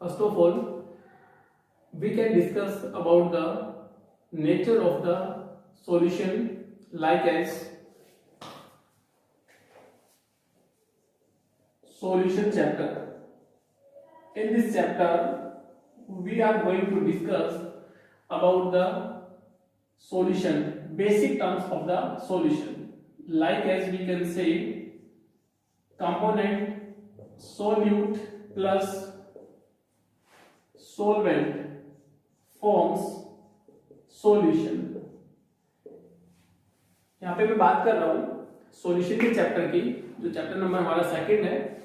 First of all, we can discuss about the nature of the solution like as solution chapter. In this chapter, we are going to discuss about the solution, basic terms of the solution, like as we can say component solute plus solvent forms solution. यहाँ पे मैं बात कर रहा हूँ solution के chapter की, जो चैप्टर नंबर हमारा सेकंड है।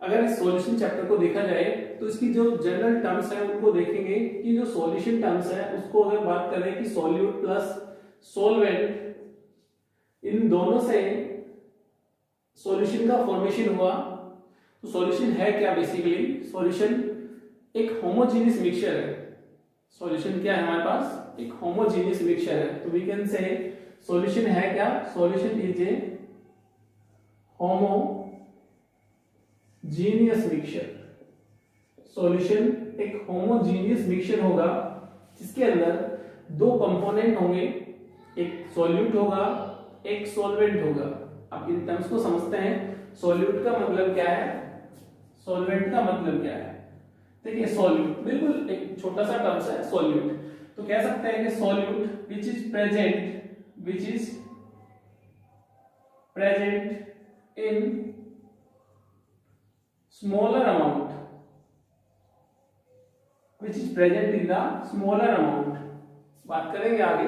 अगर इस सॉल्यूशन चैप्टर को देखा जाए तो इसकी जो जनरल टर्म्स है उनको देखेंगे कि जो सॉल्यूशन टर्म्स है उसको अगर बात करें कि सॉल्यूट प्लस सॉल्वेंट, इन दोनों से सॉल्यूशन का फॉर्मेशन हुआ तो सॉल्यूशन है क्या? बेसिकली सॉल्यूशन एक होमोजेनियस मिक्सचर है। सॉल्यूशन क्या है हमारे पास? एक होमोजेनियस मिक्सचर है। तो वी कैन से सॉल्यूशन है क्या? Solution is a homogeneous mixture. Solution एक होमोजेनियस मिक्सचर होगा जिसके अंदर दो कंपोनेंट होंगे, एक सॉल्यूट होगा, एक सॉल्वेंट होगा। अब इन टर्म्स को समझते हैं। सॉल्यूट का मतलब क्या है, सॉल्वेंट का मतलब क्या है? देखिए सॉल्यूट बिल्कुल एक छोटा सा टर्म्स है सॉल्यूट। तो कह सकते हैं कि solute which is present in smaller amount, which is present in the smaller amount. बात करेंगे आगे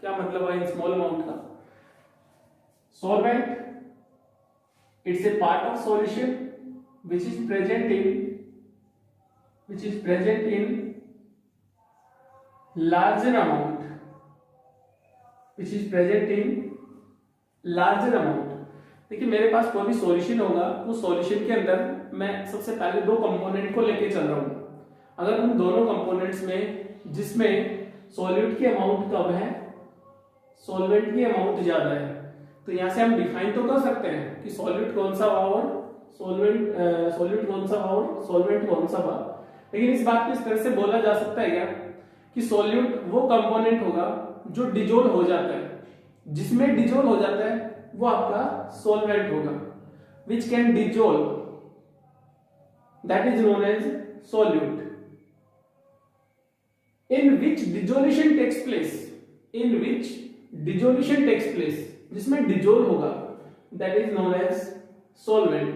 क्या मतलब है इन स्मॉल अमाउंट का। Solvent it's a part of solution which is present in larger amount, देखिए मेरे पास कोई भी सॉल्यूशन होगा तो सॉल्यूशन के अंदर मैं सबसे पहले दो कंपोनेंट को लेके चल रहा हूं। अगर उन दोनों कंपोनेंट्स में जिसमें सॉल्यूट की अमाउंट कम है, सॉल्वेंट की अमाउंट ज्यादा है, तो यहां से हम डिफाइन तो कर सकते हैं कि सॉल्यूट कौन सा और सॉल्यूट कौन सा और सॉल्वेंट कौन सा बा। लेकिन इस बात को इस तरह से बोला जा सकता है क्या कि सॉल्यूट वो कंपोनेंट होगा जो डिजोल्व हो जाता है, जिसमें डिजोल्व हो जाता है वो आपका सॉल्वेंट होगा, which can dissolve, that is known as solute. In which dissolution takes place, जिसमें डिजोल्व होगा, that is known as solvent.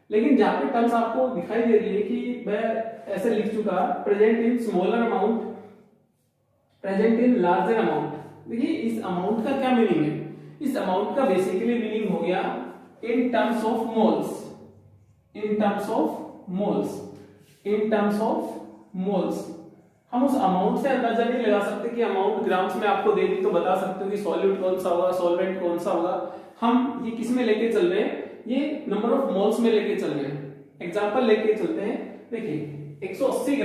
लेकिन जहां पे टर्म्स आपको दिखाई दे रही है कि मैं ऐसे लिख चुका present in smaller amount, present in larger amount. देखिए इस अमाउंट का क्या मीनिंग है? इस अमाउंट का बेसिकली मीनिंग हो गया इन टर्म्स ऑफ मोल्स। हम उस अमाउंट से अंदाजा नहीं लगा सकते कि अमाउंट ग्राम्स में आपको दे दी तो बता सकते हो कि सॉल्यूट कौन सा होगा, सॉल्वेंट कौन सा होगा। हम ये किस में लेके चल रहे हैं? ये नंबर ऑफ मोल्स में लेके चल रहे हैं। एग्जांपल लेके चलते हैं। देखिए 180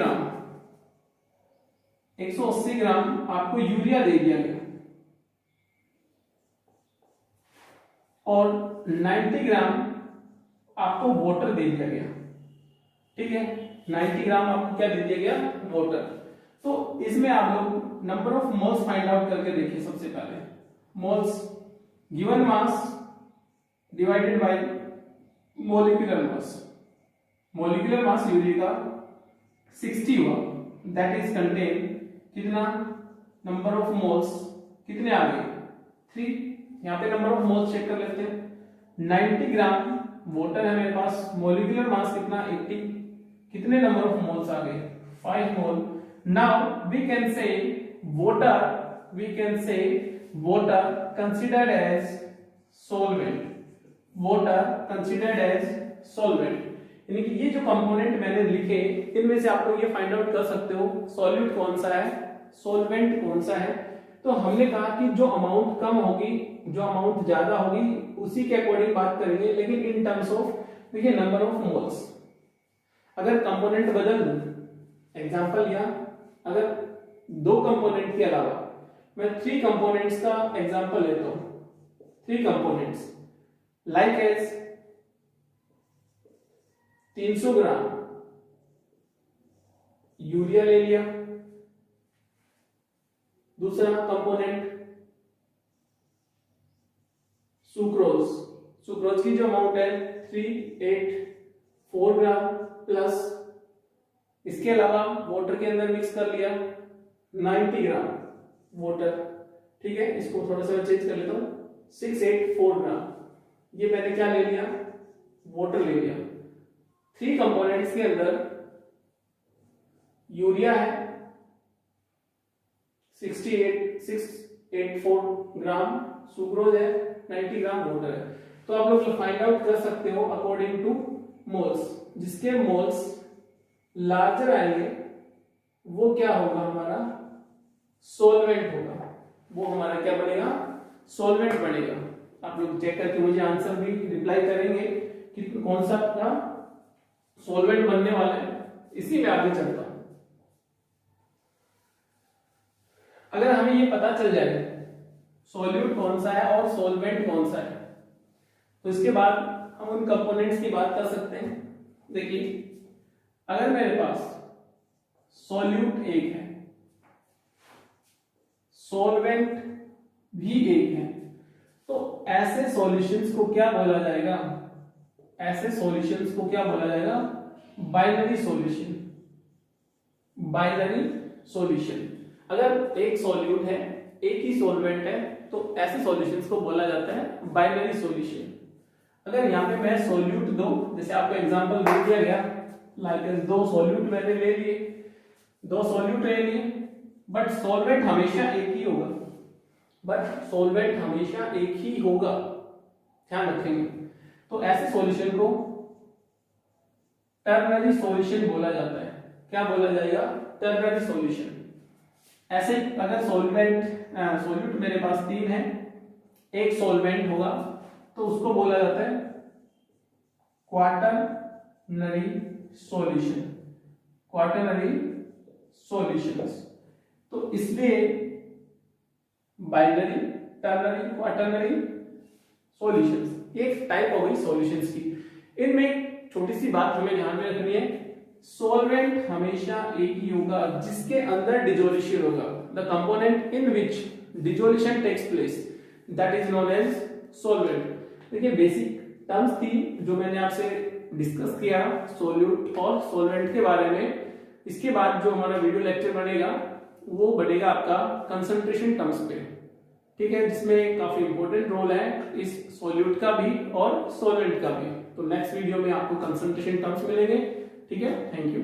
ग्राम आपको यूरिया दे दिया गया और 90 ग्राम आपको वाटर दे दिया गया। ठीक है, 90 ग्राम आपको क्या दे दिया गया? वाटर। तो इसमें आप लोग number of moles find out करके देखिए। सबसे पहले moles given mass divided by molecular mass urea का 60 हुआ, दैट इज कंटेन कितना? नंबर ऑफ मोल्स कितने आ गए? 3। यहां पे नंबर ऑफ मोल्स चेक कर लेते हैं। 90 ग्राम वाटर है मेरे पास, मोलिकुलर मास कितना? 80। कितने नंबर ऑफ मोल्स आ गए? 5 mole. Now we can say water considered as solvent, यानी कि ये जो कंपोनेंट मैंने लिखे इनमें से आप लोग ये फाइंड आउट कर सकते हो सॉल्यूट कौन सा है, सॉल्वेंट कौन सा है। तो हमने कहा कि जो अमाउंट कम होगी, जो अमाउंट ज्यादा होगी, उसी के अकॉर्डिंग बात करेंगे। लेकिन इन टर्म्स ऑफ देखिए नंबर ऑफ मोल्स, अगर कंपोनेंट बदल दूं, एग्जांपल लिया, अगर दो कंपोनेंट के अलावा मैं 3 कंपोनेंट्स का एग्जांपल लेता हूं। 3 components like as 300 gram urea ले लिया। दूसरा कंपोनेंट सुक्रोज, सुक्रोज की जो अमाउंट है 384 ग्राम प्लस इसके अलावा वाटर के अंदर मिक्स कर लिया 90 ग्राम वाटर। ठीक है, इसको थोड़ा सा चेंज कर लेता हूं, 684 ग्राम। ये मैंने क्या ले लिया, वाटर ले लिया। 3 कंपोनेंट्स के अंदर यूरिया है 684 ग्राम, सुक्रोज है 90 ग्राम, वाटर है। तो आप लोग फाइंड आउट कर सकते हो अकॉर्डिंग टू मोल्स। जिसके मोल्स लार्जर आएंगे वो क्या होगा, हमारा सोलवेंट होगा। वो हमारा क्या बनेगा, सोलवेंट बनेगा। आप लोग चेक करके मुझे आंसर भी रिप्लाई करेंगे कि कौन सा अपना सोलवेंट बनने वाला है। इसी में आगे चलता हूं। अगर हमें ये पता चल जाए सॉल्यूट कौन सा है और सोलवेंट कौन सा है, तो इसके बाद हम उन कंपोनेंट्स की बात कर सकते हैं। देखिए, अगर मेरे पास सॉल्यूट एक है, सॉल्वेंट भी एक है, तो ऐसे सॉल्यूशंस को क्या बोला जाएगा, ऐसे सॉल्यूशंस को क्या बोला जाएगा, बाइनरी सॉल्यूशन। Binary solution. अगर एक सॉल्यूट है, एक ही सॉल्वेंट है, तो ऐसे सॉल्यूशंस को बोला जाता है बाइनरी सॉल्यूशन। अगर यहाँ पे मैं सॉल्यूट दो, जैसे आपको एग्जांपल दे दिया गया, लाइक 2 सॉल्यूट मैंने ले लिए, 2 सॉल्यूट ले लिए, बट सॉल्वेंट हमेशा एक ही होगा, बट सॉल्वेंट हमेशा एक ही होगा, ध्यान रखेंगे। तो ऐसे सॉल्यूशन को टर्नरी सॉल्यूशन बोला जाता है। क्या बोला जाएगा, टर्नरी सॉल्यूशन। ऐसे अगर सॉल्यूट मेरे पास 3 है, एक सॉल्वेंट होगा, तो उसको बोला जाता है क्वाटरनरी सॉल्यूशन। Quaternary solutions. तो इसलिए बाइनरी, टर्नरी, क्वाटरनरी सॉल्यूशंस एक टाइप हो गई सॉल्यूशंस की। इनमें एक छोटी सी बात हमें ध्यान में रखनी है, सॉल्वेंट हमेशा एक ही होगा जिसके अंदर डिसोल्यूशन होगा। The component in which dissolution takes place, that is known as solvent. देखिए, बेसिक टर्म्स थी जो मैंने आपसे डिस्कस किया सॉल्यूट और सॉल्वेंट के बारे में। इसके बाद जो हमारा वीडियो लेक्चर बनेगा वो बनेगा आपका कंसंट्रेशन टर्म्स पे, ठीक है, जिसमें काफी इंपॉर्टेंट रोल है इस सॉल्यूट का भी और सॉल्वेंट का भी। तो नेक्स्ट वीडियो में आपको कंसंट्रेशन टर्म्स मिलेंगे। ठीक है, थैंक यू।